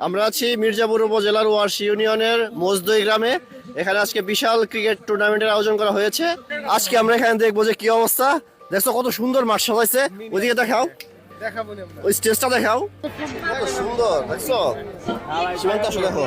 আমরা আছি মির্জাপুর উপজেলার ওয়ারশি ইউনিয়নের মজদই গ্রামে। এখানে আজকে বিশাল ক্রিকেট টুর্নামেন্টের আয়োজন করা হয়েছে। আজকে আমরা এখানে দেখবো যে কি অবস্থা। দেখছো কত সুন্দর মাঠ সাজাইছে, ওইদিকে দেখাও, ওই স্টেজটা দেখাও, কত সুন্দর দেখছো। সীমান্ত আসো দেখো।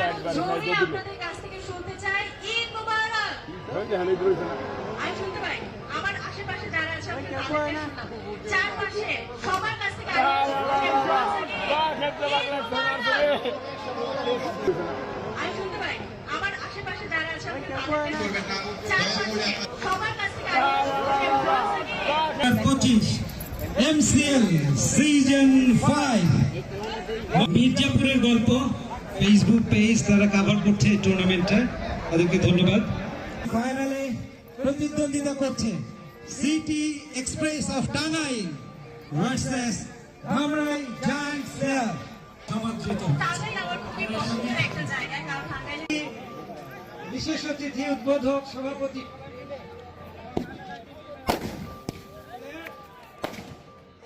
MCL সিজন 5 মির্জাপুরের গল্প ফেসবুক পেজ তারা কভার করছে টুর্নামেন্টে, তাদেরকে ধন্যবাদ। ফাইনালে প্রতিদ্বন্দ্বিতা করছে city express of Tangail versus Dhamrai giants player. বিশেষ অতিথি উদ্বোধক সভাপতি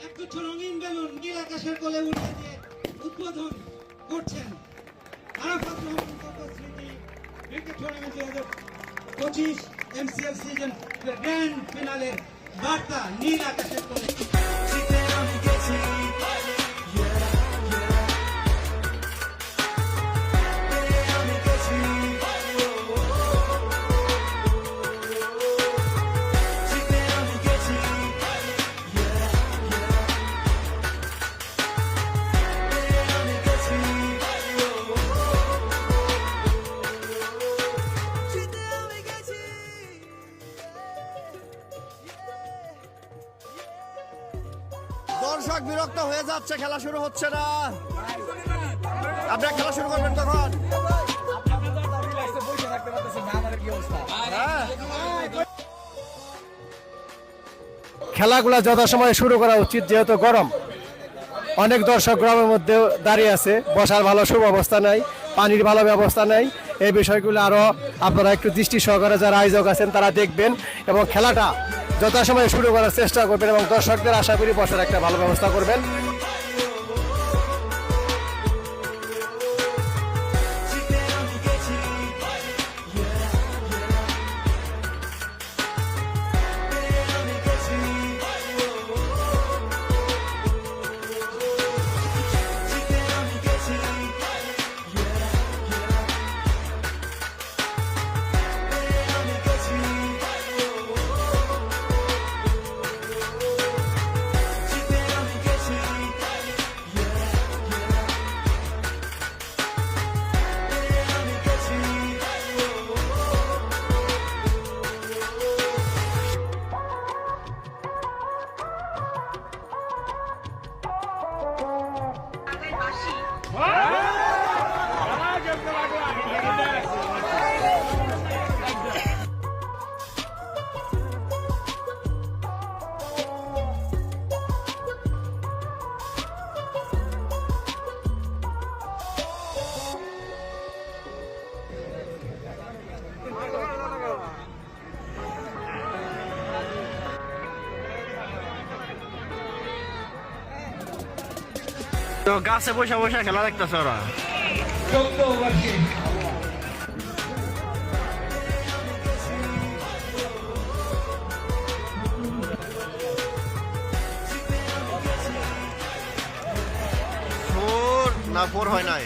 একটু রঙিন বেলুন নীল আকাশের কোলে উঠিয়ে দিয়ে উদ্বোধন করছেন আরাফাত রহমান স্মৃতি cricket tournament 2025 MCL season grand ফিনালের বার্তা নীল আকাশের কোলে। দর্শক বিরক্ত হয়ে যাচ্ছে, খেলা শুরু হচ্ছে না। আপনারা খেলা শুরু করবেন কখন? খেলাগুলা যথাসময়ে শুরু করা উচিত, যেহেতু গরম। অনেক দর্শক গ্রামের মধ্যে দাঁড়িয়ে আছে, বসার ভালো সুব্যবস্থা নাই, পানির ভালো ব্যবস্থা নাই। এই বিষয়গুলো আরো আপনারা একটু দৃষ্টি সহকারে যারা আয়োজক আছেন তারা দেখবেন এবং খেলাটা যথাসময়ে শুরু করার চেষ্টা করবেন এবং দর্শকদের আশা করি বসার একটা ভালো ব্যবস্থা করবেন। তো গাছে বসে বসে খেলা দেখতেছে ওরা। ফোর না ফোর হয় নাই।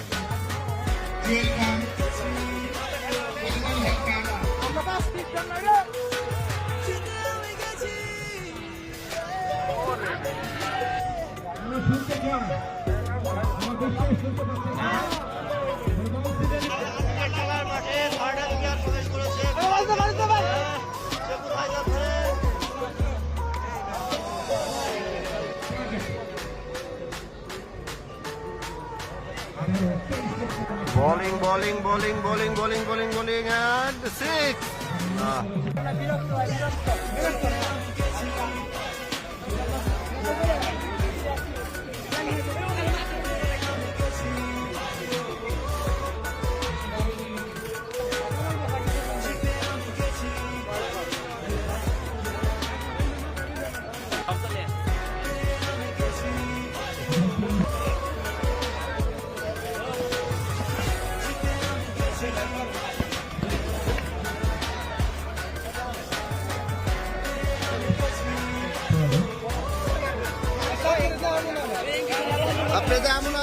Bowling, bowling, bowling, bowling, bowling, bowling, bowling, and 6. আপনি যেমন